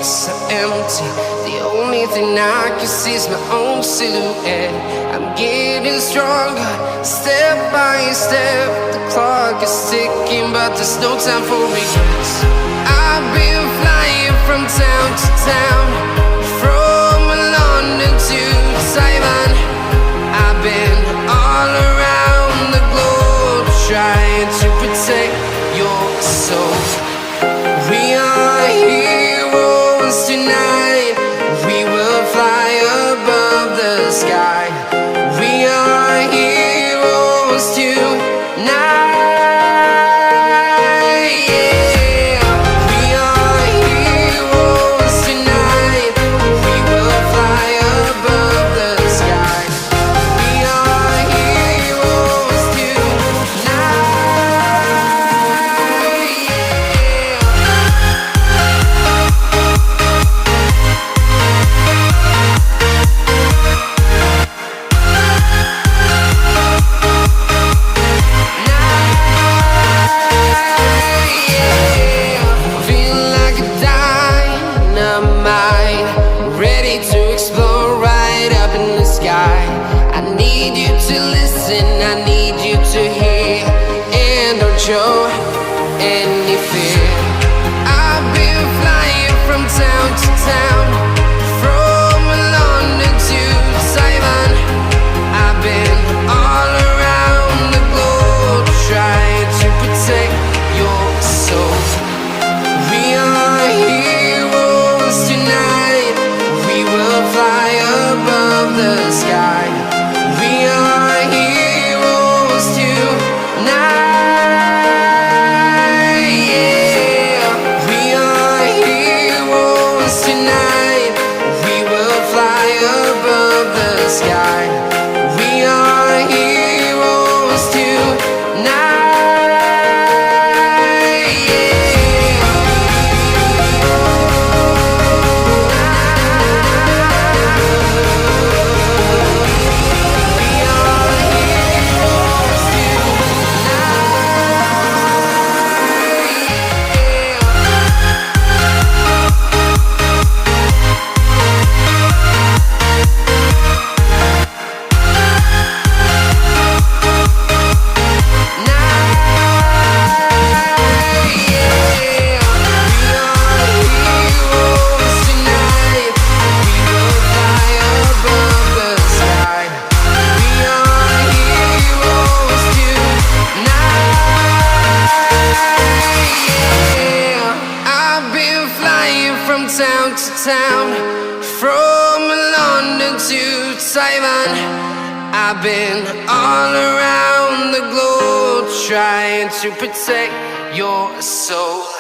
so empty. The only thing I can see is my own silhouette. I'm getting stronger, step by step. The clock is ticking, but there's no time for regrets. I've been flying from town to town, from London to Taiwan. I've been all around the globe, trying to protect your soul. We are heroes tonight. We will fly above the sky. We are heroes tonight. Show any fear. I've been flying from town to town, from London to Taiwan. I've been all around the globe, trying to protect your soul. We are heroes tonight. We will fly above the sky. We are heroes tonight. Town to town, from London to Taiwan. I've been all around the globe, trying to protect your soul.